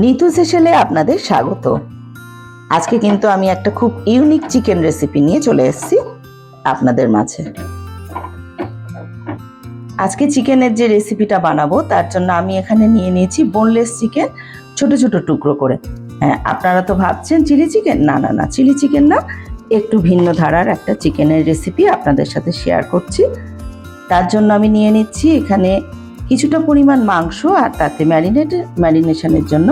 নিতু সেশেলে আপনাদের স্বাগত। আজকে কিন্তু আমি একটা খুব ইউনিক চিকেন রেসিপি নিয়ে চলে এসেছি আপনাদের মাঝে। আজকে চিকেনের যে রেসিপিটা বানাবো তার জন্য আমি এখানে নিয়ে নিয়েছি বোনলেস চিকেন, ছোট ছোট টুকরো করে। হ্যাঁ, আপনারা তো ভাবছেন চিলি চিকেন। না না না, চিলি চিকেন না, একটু ভিন্ন ধারার একটা চিকেনের রেসিপি আপনাদের সাথে শেয়ার করছি। তার জন্য আমি নিয়ে নিচ্ছি এখানে কিছুটা পরিমাণ মাংস, আর তাতে ম্যারিনেশনের জন্য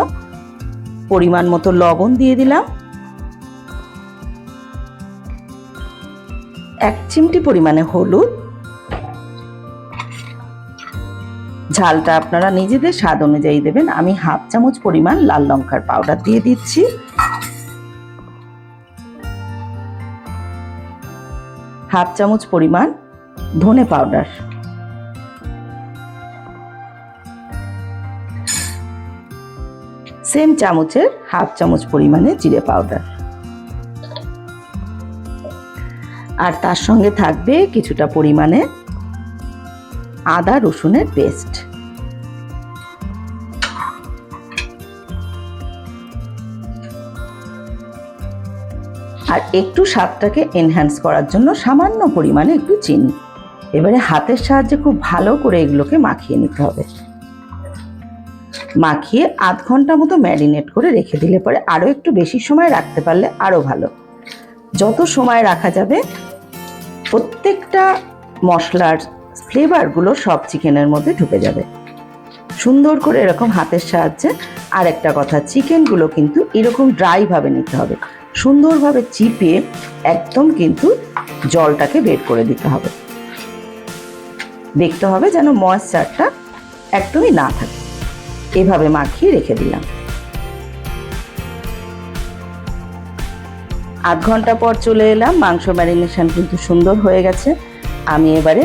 পরিমাণ মতো লবণ দিয়ে দিলাম, 1 চিমটি পরিমাণে হলুদ, ঝালটা আপনারা নিজেদের স্বাদ অনুযায়ী দেবেন। আমি 1/2 চামচ পরিমাণ লাল লঙ্কার পাউডার দিয়ে দিচ্ছি, হাফ চামচ পরিমাণ ধনে পাউডার, সেম চামচের 1/2 চামচ পরিমাণে জিরে পাউডার, আর তার সঙ্গে থাকবে কিছুটা পরিমাণে আদা রসুনের পেস্ট। আর একটু স্বাদটাকে এনহ্যান্স করার জন্য সামান্য পরিমাণে একটু চিনি। এবারে হাতের সাহায্যে খুব ভালো করে এগুলোকে মাখিয়ে নিতে হবে। মাখিয়ে 1/2 ঘন্টা মতো ম্যারিনেট করে রেখে দিলে পরে আরও একটু বেশি সময় রাখতে পারলে আরও ভালো। যত সময় রাখা যাবে প্রত্যেকটা মশলার ফ্লেভারগুলো সব চিকেনের মধ্যে ঢুকে যাবে সুন্দর করে এরকম হাতের সাহায্যে। আর একটা কথা, চিকেনগুলো কিন্তু এরকম ড্রাইভাবে নিতে হবে, সুন্দরভাবে চিপে একদম কিন্তু জলটাকে বের করে দিতে হবে। দেখতে হবে যেন ময়েশ্চারটা একদমই না থাকে। এভাবে মাখিয়ে রেখে দিলাম। 1/2 ঘন্টা পর চলে এলাম। মাংস ম্যারিনেশন কিন্তু সুন্দর হয়ে গেছে। আমি এবারে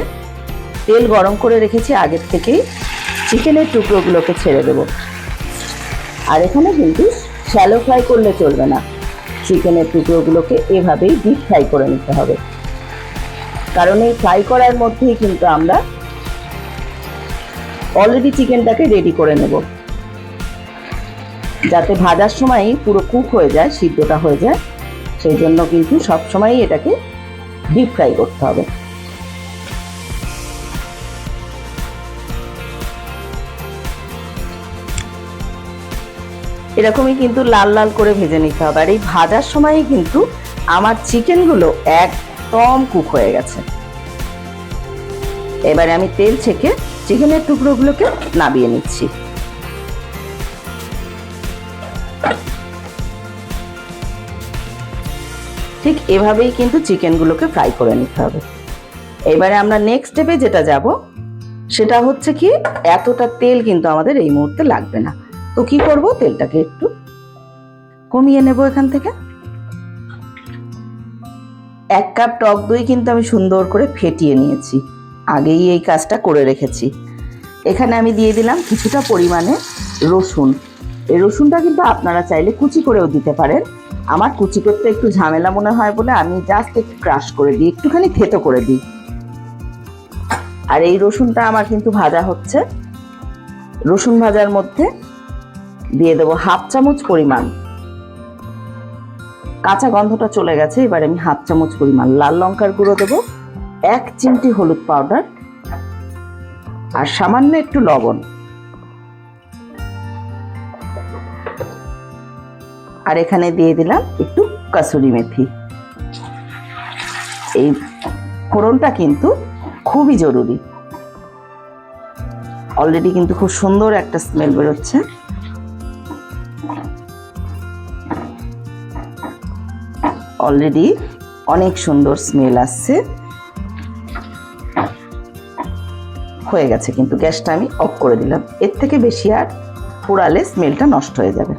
তেল গরম করে রেখেছি আগের থেকেই, চিকেনের টুকরোগুলোকে ছেড়ে দেব। আর এখানে কিন্তু শ্যালো ফ্রাই করলে চলবে না, চিকেনের টুকরোগুলোকে এভাবেই ডিপ ফ্রাই করে নিতে হবে। কারণ এই ফ্রাই করার মধ্যেই কিন্তু আমরা অলরেডি চিকেনটাকে রেডি করে নেব, যাতে ভাজার সময়ই পুরো কুক হয়ে যায়, সিদ্ধটা হয়ে যায়। সেই জন্য কিন্তু সবসময়ই এটাকে ডিপ ফ্রাই করতে হবে। এরকমই কিন্তু লাল লাল করে ভেজে নিতে হবে। আর এই ভাজার সময়ই কিন্তু আমার চিকেনগুলো একদম কুক হয়ে গেছে। এবারে আমি তেল ছেঁকে চিকেনের টুকরোগুলোকে নামিয়ে নিচ্ছি। ঠিক এভাবেই কিন্তু চিকেনগুলোকে ফ্রাই করে নিতে হবে। এবারে আমরা নেক্সট স্টেপে যেটা যাব সেটা হচ্ছে কি, এতটা তেল কিন্তু আমাদের এই মুহূর্তে লাগবে না। তো কি করব, তেলটাকে একটু কমিয়ে নেব এখান থেকে। 1 কাপ টক দই কিন্তু আমি সুন্দর করে ফেটিয়ে নিয়েছি, আগেই এই কাজটা করে রেখেছি। এখানে আমি দিয়ে দিলাম কিছুটা পরিমাণে রসুন। এই রসুনটা কিন্তু আপনারা চাইলে কুচি করেও দিতে পারেন। আমার কুচি করতে একটু ঝামেলা মনে হয় বলে আমি জাস্ট একটু ক্রাশ করে দিই, একটুখানি থেতো করে দিই। আর এই রসুনটা আমার কিন্তু ভাজা হচ্ছে। রসুন ভাজার মধ্যে দিয়ে দেবো 1/2 চামচ পরিমাণ, কাঁচা গন্ধটা চলে গেছে। এবার আমি 1/2 চামচ পরিমাণ লাল লঙ্কার গুঁড়ো দেবো, 1 চিমটি হলুদ পাউডার, আর সামান্য একটু লবণ। আর এখানে দিয়ে দিলাম একটু কাসুরি মেথি। এই ফোড়নটা কিন্তু খুবই জরুরি। অলরেডি কিন্তু খুব সুন্দর একটা স্মেল বেরোচ্ছে। অলরেডি অনেক সুন্দর স্মেল আসছে। হয়ে গেছে কিন্তু, গ্যাসটা আমি অফ করে দিলাম। এর থেকে বেশি আর পোড়ালে স্মেলটা নষ্ট হয়ে যাবে।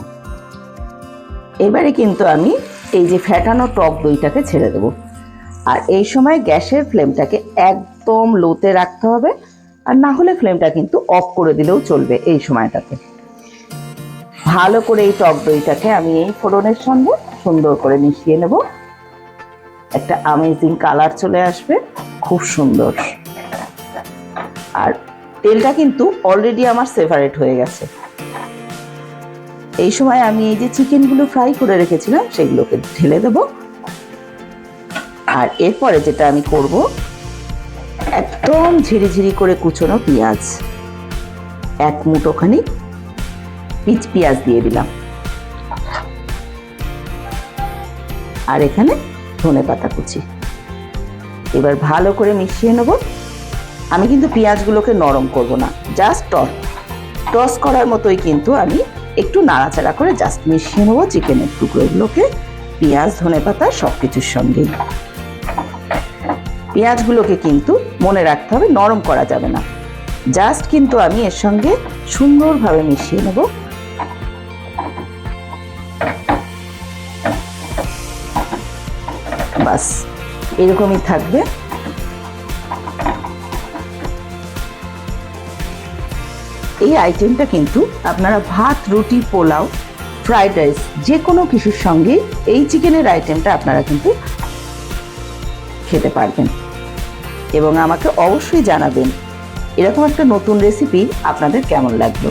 এবারে কিন্তু আমি এই যে ফেটানো টক দইটাকে ছেড়ে দেব। আর এই সময় গ্যাসের ফ্লেমটাকে একদম লোতে রাখতে হবে, আর না হলে ফ্লেমটা কিন্তু অফ করে দিলেও চলবে। এই সময়টাতে ভালো করে এই টক দইটাকে আমি এই ফোড়নের সঙ্গে সুন্দর করে মিশিয়ে নেব। একটা অ্যামেজিং কালার চলে আসবে, খুব সুন্দর। আর তেলটা কিন্তু অলরেডি আমার সেপারেট হয়ে গেছে। এই সময় আমি এই যে চিকেনগুলো ফ্রাই করে রেখেছিলাম সেগুলোকে ঢেলে দেব। আর এরপরে যেটা আমি করব, একদম ঝিরিঝিরি করে কুচোনো পেঁয়াজ, এক মুঠোখানি পেঁয়াজ দিয়ে দিলাম। আর এখানে ধনেপাতা কুচি। এবার ভালো করে মিশিয়ে নেব। আমি কিন্তু পেঁয়াজগুলোকে নরম করব না, জাস্ট টস করার মতোই কিন্তু আমি একটু নাড়াচাড়া করে জাস্ট মিশিয়ে নেবো চিকেনের টুকরোগুলোকে পেঁয়াজ ধনেপাতা সব কিছুর সঙ্গেই। পেঁয়াজগুলোকে কিন্তু মনে রাখতে হবে নরম করা যাবে না, জাস্ট কিন্তু আমি এর সঙ্গে সুন্দরভাবে মিশিয়ে নেব। বাস এরকমই থাকবে। এই আইটেমটা কিন্তু আপনারা ভাত, রুটি, পোলাও, ফ্রাইড রাইস যে কোনো কিছুর সঙ্গে এই চিকেনের আইটেমটা আপনারা কিন্তু খেতে পারবেন। এবং আমাকে অবশ্যই জানাবেন এরকম একটা নতুন রেসিপি আপনাদের কেমন লাগলো।